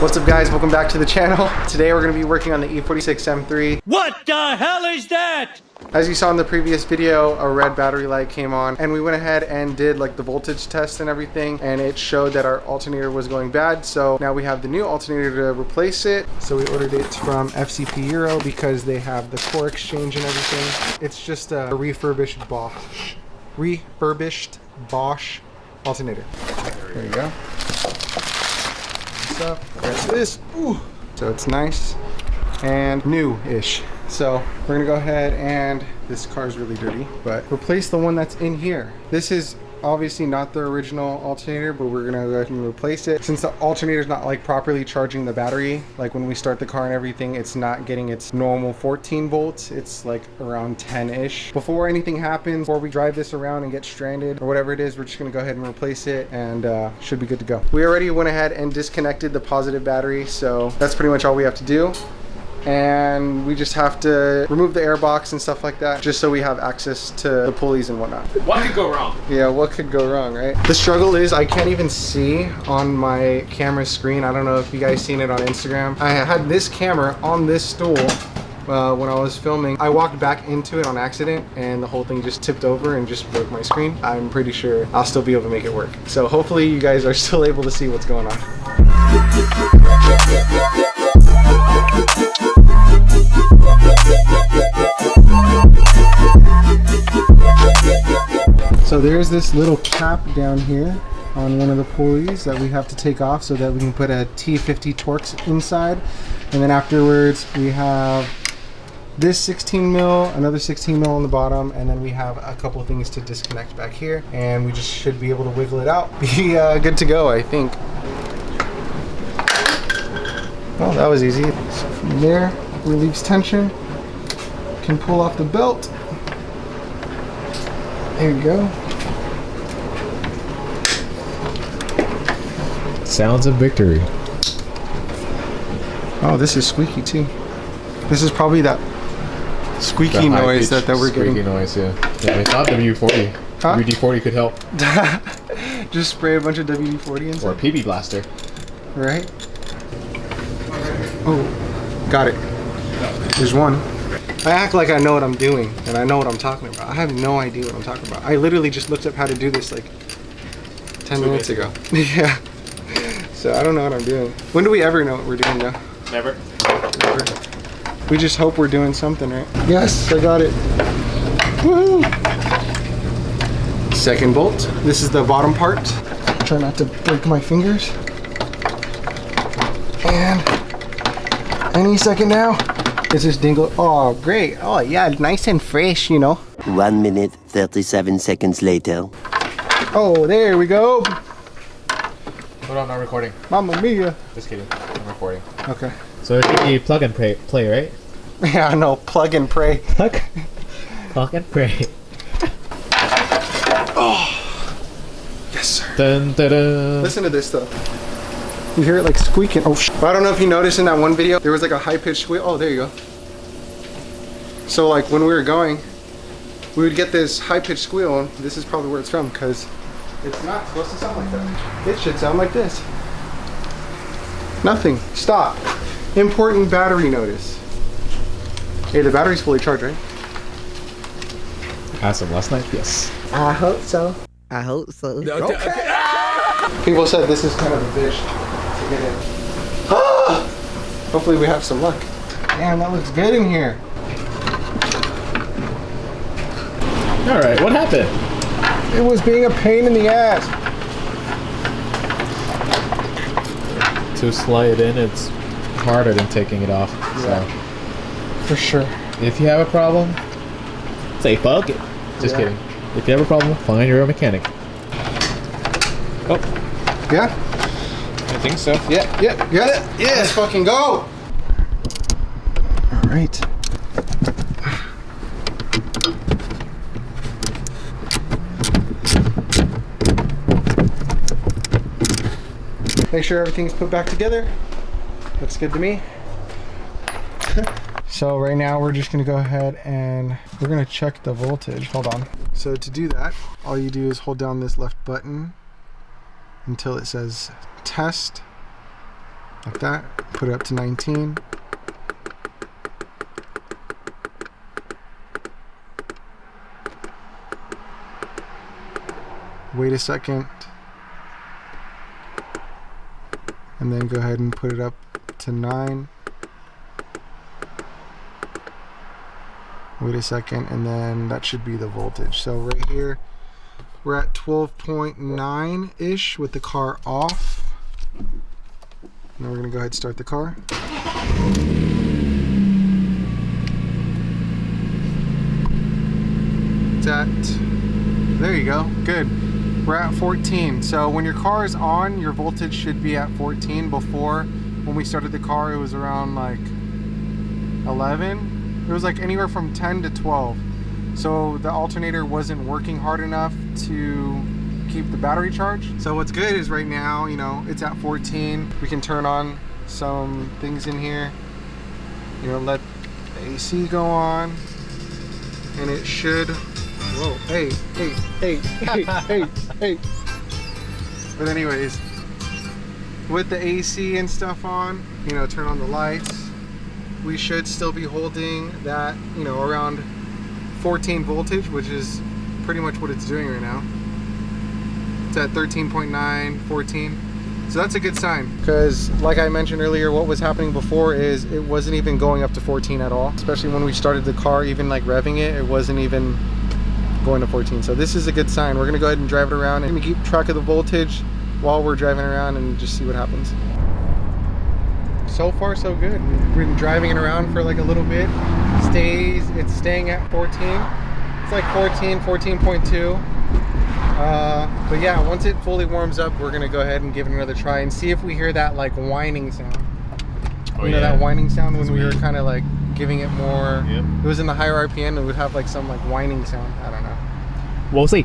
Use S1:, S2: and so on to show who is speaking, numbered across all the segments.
S1: What's up guys, welcome back to the channel. Today we're going to be working on the E46 M3.
S2: What the hell is that?
S1: As you saw in the previous video, a red battery light came on and we went ahead and did like the voltage test and everything, and it showed that our alternator was going bad. So now we have the new alternator to replace it. So we ordered it from FCP Euro because they have the core exchange and everything. It's just a refurbished Bosch alternator. There you go. What's up? There's this. Ooh. So it's nice and new-ish. So we're gonna go ahead and, this car is really dirty, but replace the one that's in here. This is obviously not the original alternator, but we're gonna go ahead and replace it. Since the alternator is not like properly charging the battery, like when we start the car and everything, it's not getting its normal 14 volts. It's like around 10-ish. Before anything happens, before we drive this around and get stranded or whatever it is, we're just gonna go ahead and replace it and should be good to go. We already went ahead and disconnected the positive battery, so that's pretty much all we have to do. And we just have to remove the air box and stuff like that, just so we have access to the pulleys and whatnot.
S2: What could go wrong?
S1: Yeah, what could go wrong, right? The struggle is I can't even see on my camera screen. I don't know if you guys seen it on Instagram. I had this camera on this stool when I was filming. I walked back into it on accident and the whole thing just tipped over and just broke my screen. I'm pretty sure I'll still be able to make it work. So hopefully you guys are still able to see what's going on. So there's this little cap down here on one of the pulleys that we have to take off so that we can put a T50 Torx inside. And then afterwards we have this 16 mil, another 16 mil on the bottom, and then we have a couple of things to disconnect back here, and we just should be able to wiggle it out. Be good to go, I think. Well, that was easy. So from there, relieves tension. Can pull off the belt. There you go.
S3: Sounds of victory.
S1: Oh, this is squeaky too. This is probably that squeaky noise that we're getting.
S3: Squeaky noise, yeah. Yeah, I thought WD-40. Huh? WD-40 could help.
S1: Just spray a bunch of WD-40 inside.
S3: Or a PB blaster.
S1: Right? Oh, got it. There's one. I act like I know what I'm doing and I know what I'm talking about. I have no idea what I'm talking about. I literally just looked up how to do this like 10 minutes ago. Yeah. So I don't know what I'm doing. When do we ever know what we're doing though?
S2: Never.
S1: Never. We just hope we're doing something, right? Yes, I got it. Woo! Second bolt. This is the bottom part. Try not to break my fingers. And any second now. Is this dingle? Oh, great. Oh, yeah, nice and fresh, you know.
S4: 1 minute, 37 seconds later.
S1: Oh, there we go.
S3: Hold on, I'm recording.
S1: Mamma mia.
S3: Just kidding. I'm recording.
S1: Okay.
S3: So it should be plug and play, right?
S1: Yeah, I know. Plug and pray.
S3: Plug and pray.
S1: Oh. Yes, sir.
S3: Dun, dun, dun.
S1: Listen to this, though. You hear it like squeaking. Oh, I don't know if you noticed in that one video, there was like a high-pitched squeal. Oh, there you go. So like when we were going, we would get this high-pitched squeal, and this is probably where it's from, because it's not supposed to sound like that. It should sound like this. Nothing. Stop. Important battery notice. Hey, the battery's fully charged, right?
S3: As of last night, yes.
S1: I hope so.
S4: I hope so.
S1: Okay. People said this is kind of a bitch to get in. Hopefully we have some luck. Damn, that looks good in here.
S3: Alright, what happened?
S1: It was being a pain in the ass.
S3: To slide it in, it's harder than taking it off.
S1: Yeah.
S3: So
S1: For sure.
S3: if you have a problem, say fuck it. Just kidding. If you have a problem, find your own mechanic. Oh.
S1: Yeah?
S3: I think so.
S1: Yeah. Let's fucking go! Alright. Make sure everything's put back together. Looks good to me. So right now we're just gonna go ahead and we're gonna check the voltage. Hold on. So to do that, all you do is hold down this left button until it says test, like that. Put it up to 19. Wait a second. And then go ahead and put it up to 9. Wait a second, and then that should be the voltage. So right here, we're at 12.9-ish with the car off. Now we're gonna go ahead and start the car. It's at, there you go, good. We're at 14. So when your car is on, your voltage should be at 14. Before, when we started the car, it was around like 11. It was like anywhere from 10 to 12. So the alternator wasn't working hard enough to keep the battery charged. So what's good is right now, you know, it's at 14. We can turn on some things in here. You know, let the AC go on, and it should. Whoa! Hey! But anyways, with the AC and stuff on, you know, turn on the lights. We should still be holding that, you know, around 14 voltage, which is pretty much what it's doing right now. It's at 13.9, 14. So that's a good sign, because like I mentioned earlier, what was happening before is it wasn't even going up to 14 at all. Especially when we started the car, even like revving it, it wasn't even going to 14. So this is a good sign. We're gonna go ahead and drive it around and keep track of the voltage while we're driving around and just see what happens. So far so good. We've been driving it around for like a little bit. It's staying at 14. It's like 14, 14.2. But yeah, once it fully warms up, we're gonna go ahead and give it another try and see if we hear that like whining sound. You know, that whining sound when we were kind of like giving it more. Yep. It was in the higher RPM, it would have like some like whining sound. I don't know.
S3: We'll see.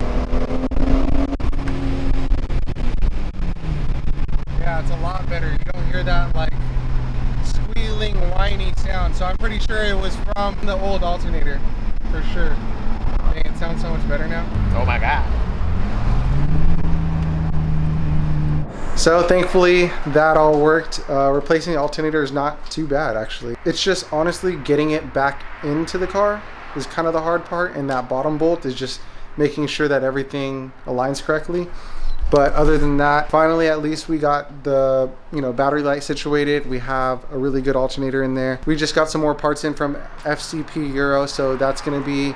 S1: Yeah, it's a lot better. You don't hear that like squealing, whiny sound. So I'm pretty sure it was from the old alternator, for sure. Dang, it sounds so much better now.
S3: Oh my God.
S1: So thankfully that all worked. Replacing the alternator is not too bad actually. It's just honestly getting it back into the car is kind of the hard part, and that bottom bolt is just making sure that everything aligns correctly. But other than that, finally at least we got the, you know, battery light situated. We have a really good alternator in there. We just got some more parts in from FCP Euro, so that's gonna be,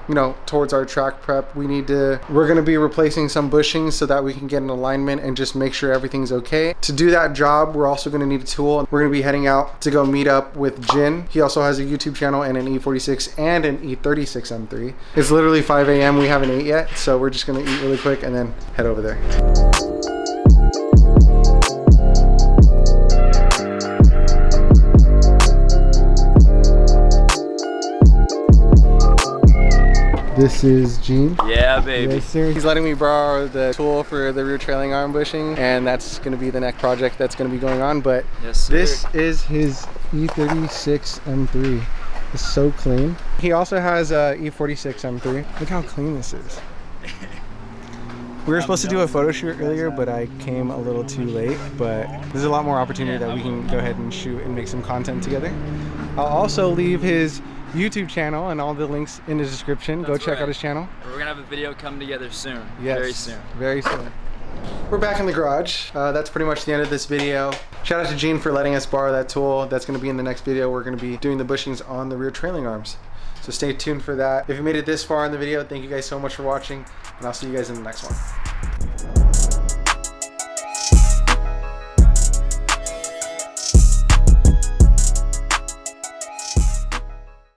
S1: you know, towards our track prep. We're gonna be replacing some bushings so that we can get an alignment and just make sure everything's okay. To do that job, we're also gonna need a tool. We're gonna be heading out to go meet up with Jin. He also has a YouTube channel and an E46 and an E36 M3. It's literally 5 a.m. We haven't ate yet, so we're just gonna eat really quick and then head over there. This is Gene.
S2: Yeah, baby.
S1: Yes, sir. He's letting me borrow the tool for the rear trailing arm bushing, and that's going to be the next project that's going to be going on. But
S2: yes, sir.
S1: This is his E46 M3. It's so clean. He also has a E46 M3. Look how clean this is. We were supposed to do a photo shoot earlier, but I came a little too late. But there's a lot more opportunity that we can go ahead and shoot and make some content together. I'll also leave his YouTube channel and all the links in the description. Go check out his channel.
S2: We're gonna have a video come together soon.
S1: Yes,
S2: very soon.
S1: Very soon. We're back in the garage. That's pretty much the end of this video. Shout out to Gene for letting us borrow that tool. That's gonna be in the next video. We're gonna be doing the bushings on the rear trailing arms. So stay tuned for that. If you made it this far in the video, thank you guys so much for watching, and I'll see you guys in the next one.